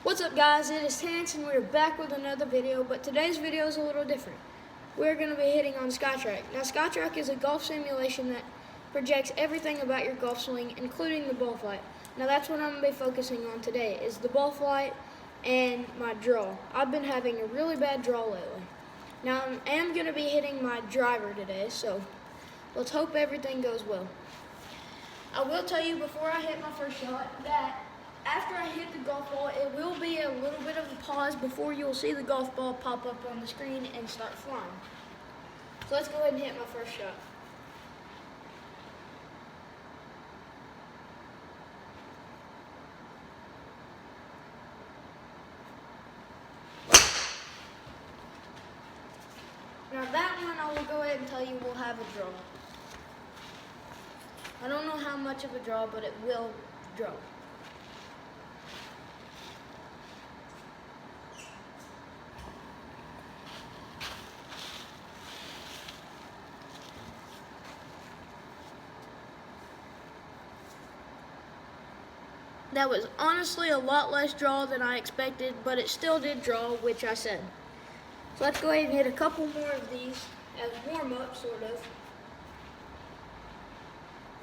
What's up guys, it is Terrence and we're back with another video, but today's video is a little different. We're going to be hitting on SkyTrak. Now SkyTrak is a golf simulation that projects everything about your golf swing, including the ball flight. Now that's what I'm going to be focusing on today, is the ball flight and my draw. I've been having a really bad draw lately. Now I am going to be hitting my driver today, so let's hope everything goes well. I will tell you before I hit my first shot that after I hit the golf ball, it will be a little bit of a pause before you'll see the golf ball pop up on the screen and start flying. So let's go ahead and hit my first shot. Now that one I will go ahead and tell you will have a draw. I don't know how much of a draw, but it will draw. That was honestly a lot less draw than I expected, but it still did draw, which I said. So let's go ahead and hit a couple more of these as warm-up, sort of.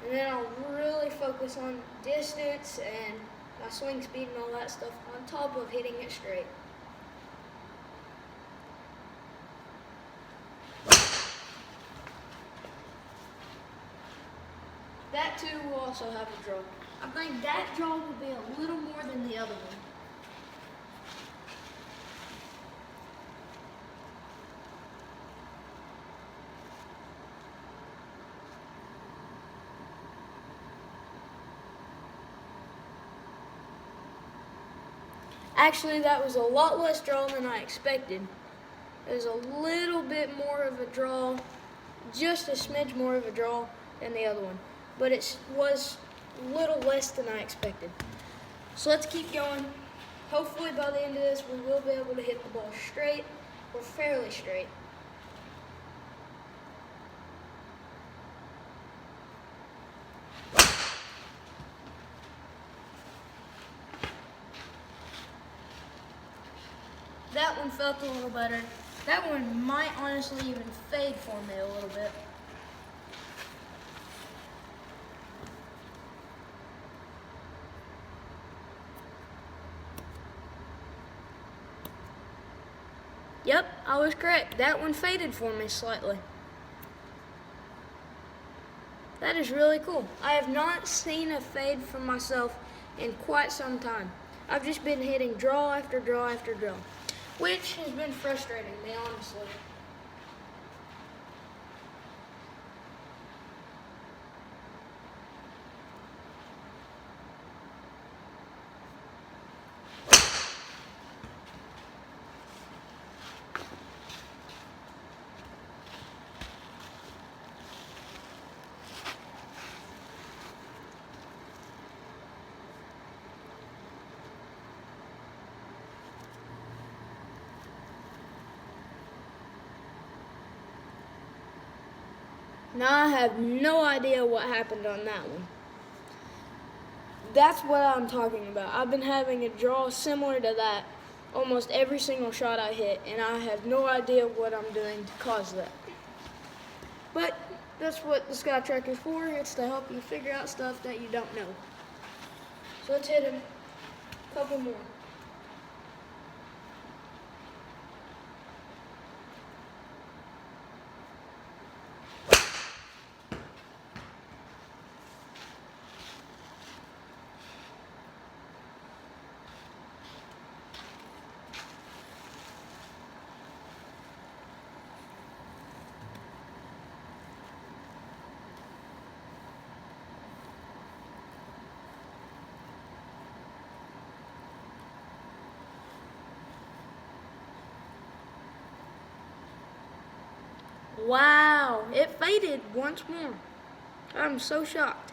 And then I'll really focus on distance and my swing speed and all that stuff on top of hitting it straight. That too will also have a draw. I think that draw will be a little more than the other one. Actually, that was a lot less draw than I expected. It was a little bit more of a draw, just a smidge more of a draw than the other one. But it was a little less than I expected. So let's keep going. Hopefully by the end of this, we will be able to hit the ball straight, or fairly straight. That one felt a little better. That one might honestly even fade for me a little bit. Yep, I was correct. That one faded for me slightly. That is really cool. I have not seen a fade from myself in quite some time. I've just been hitting draw after draw after draw, which has been frustrating me, honestly. Now I have no idea what happened on that one. That's what I'm talking about. I've been having a draw similar to that almost every single shot I hit, and I have no idea what I'm doing to cause that. But that's what the SkyTrak is for. It's to help you figure out stuff that you don't know. So let's hit him a couple more. Wow, it faded once more. I'm so shocked.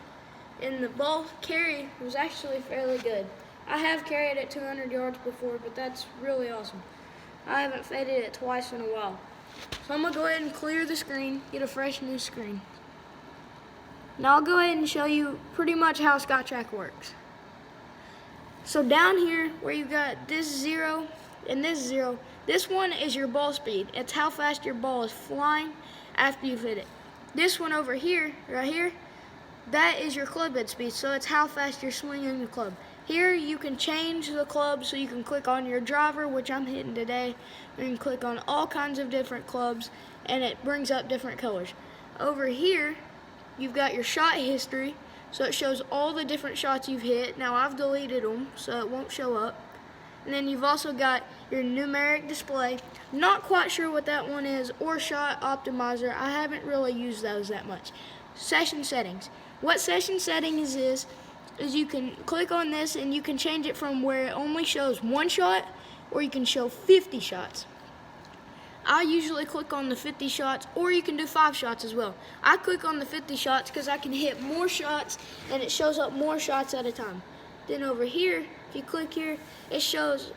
And the ball carry was actually fairly good. I have carried it 200 yards before, but that's really awesome. I haven't faded it twice in a while. So I'm going to go ahead and clear the screen, get a fresh new screen. Now I'll go ahead and show you pretty much how SkyTrak works. So down here where you got this 0 and this 0, this one is your ball speed. It's how fast your ball is flying after you've hit it. This one over here, right here, that is your club head speed, so it's how fast you're swinging the club. Here you can change the club, so you can click on your driver, which I'm hitting today, and you can click on all kinds of different clubs, and it brings up different colors. Over here, you've got your shot history, so it shows all the different shots you've hit. Now I've deleted them, so it won't show up. And then you've also got your numeric display. Not quite sure what that one is, or shot optimizer. I haven't really used those that much. Session settings. What session settings is you can click on this and you can change it from where it only shows 1 shot, or you can show 50 shots. I usually click on the 50 shots, or you can do 5 shots as well. I click on the 50 shots because I can hit more shots and it shows up more shots at a time. Then over here, if you click here, it shows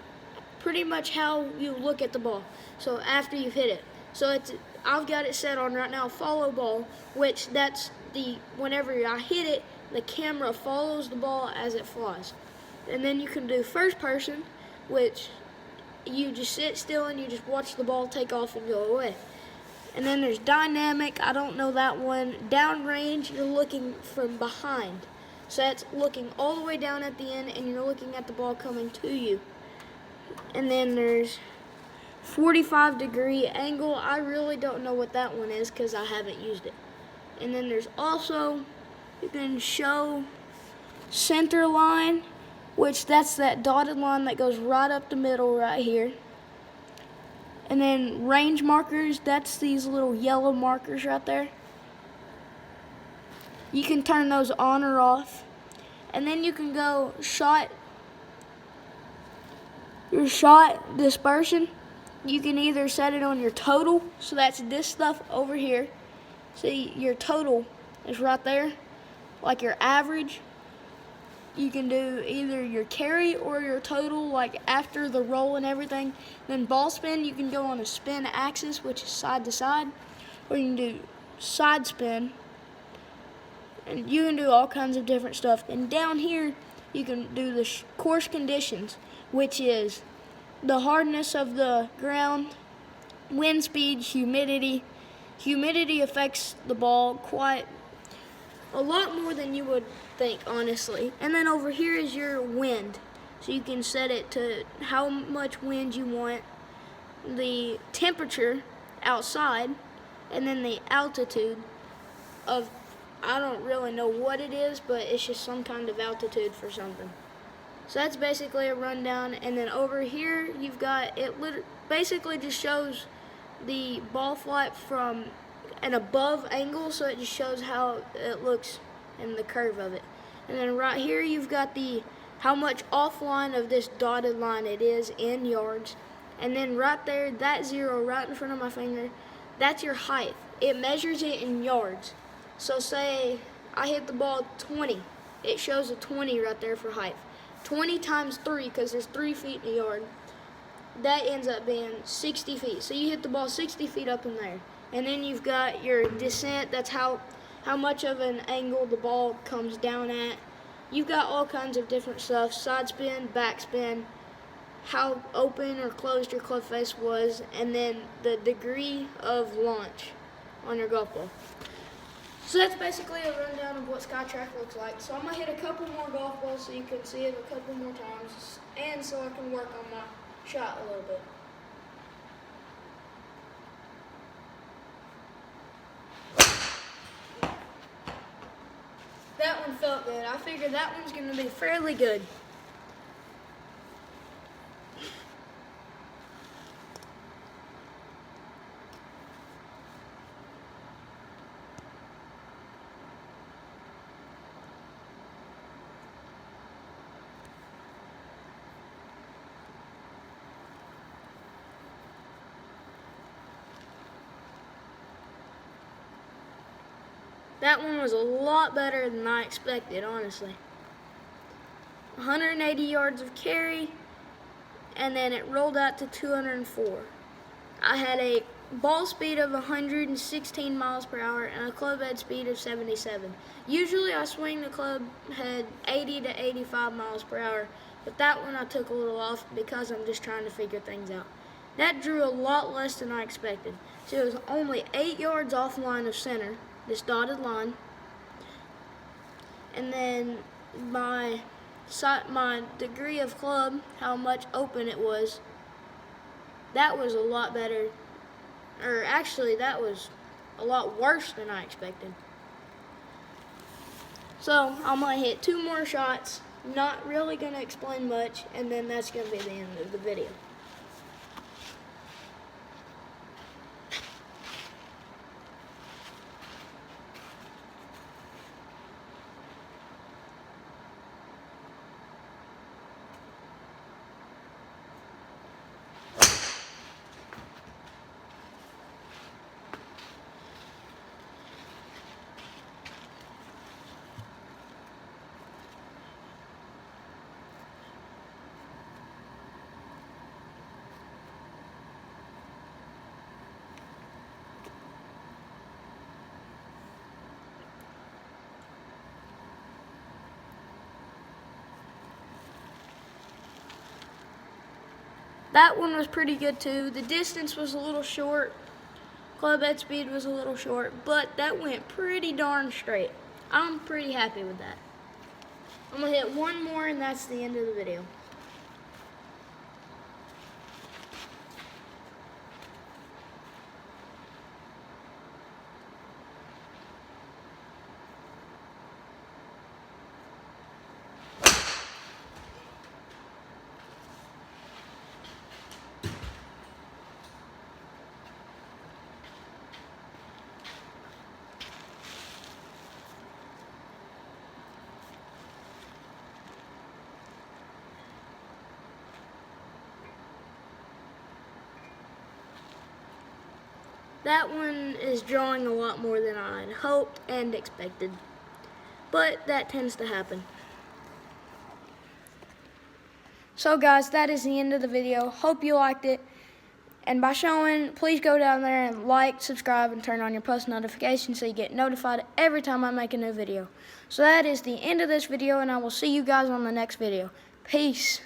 pretty much how you look at the ball. So after you've hit it. So I've got it set on right now follow ball, which that's whenever I hit it, the camera follows the ball as it flies. And then you can do first person, which you just sit still and you just watch the ball take off and go away. And then there's dynamic, I don't know that one. Downrange, you're looking from behind. So that's looking all the way down at the end and you're looking at the ball coming to you. And then there's 45-degree angle. I really don't know what that one is because I haven't used it. And then there's also, you can show center line, which that's that dotted line that goes right up the middle right here. And then range markers, that's these little yellow markers right there. You can turn those on or off. And then you can go your shot dispersion. You can either set it on your total, so that's this stuff over here. See, your total is right there, like your average. You can do either your carry or your total, like after the roll and everything. Then ball spin, you can go on a spin axis, which is side to side, or you can do side spin. And you can do all kinds of different stuff. And down here, you can do the course conditions, which is the hardness of the ground, wind speed, humidity. Humidity affects the ball quite a lot more than you would think, honestly. And then over here is your wind. So you can set it to how much wind you want, the temperature outside, and then the altitude of, I don't really know what it is, but it's just some kind of altitude for something. So that's basically a rundown. And then over here, you've got, basically just shows the ball flight from an above angle, so it just shows how it looks and the curve of it. And then right here you've got how much offline of this dotted line it is in yards. And then right there, that 0 right in front of my finger, that's your height. It measures it in yards. So say I hit the ball 20, it shows a 20 right there for height. 20 times 3, because there's 3 feet in a yard, that ends up being 60 feet. So you hit the ball 60 feet up in there. And then you've got your descent, that's how much of an angle the ball comes down at. You've got all kinds of different stuff, side spin, back spin, how open or closed your club face was, and then the degree of launch on your golf ball. So that's basically a rundown of what SkyTrak looks like. So I'm going to hit a couple more golf balls so you can see it a couple more times, and so I can work on my shot a little bit. That one felt good. I figured that one's going to be fairly good. That one was a lot better than I expected, honestly. 180 yards of carry, and then it rolled out to 204. I had a ball speed of 116 miles per hour and a club head speed of 77. Usually I swing the club head 80 to 85 miles per hour but that one I took a little off because I'm just trying to figure things out. That drew a lot less than I expected. So it was only 8 yards off line of center, this dotted line. And then my degree of club, how much open it was, that was a lot better. Or actually, that was a lot worse than I expected. So I'm gonna hit 2 more shots, not really gonna explain much, and then that's gonna be the end of the video. That one was pretty good too. The distance was a little short. Club head speed was a little short, but that went pretty darn straight. I'm pretty happy with that. I'm gonna hit 1 more and that's the end of the video. That one is drawing a lot more than I'd hoped and expected, but that tends to happen. So guys, that is the end of the video. Hope you liked it. And by showing, please go down there and like, subscribe, and turn on your post notifications so you get notified every time I make a new video. So that is the end of this video, and I will see you guys on the next video. Peace.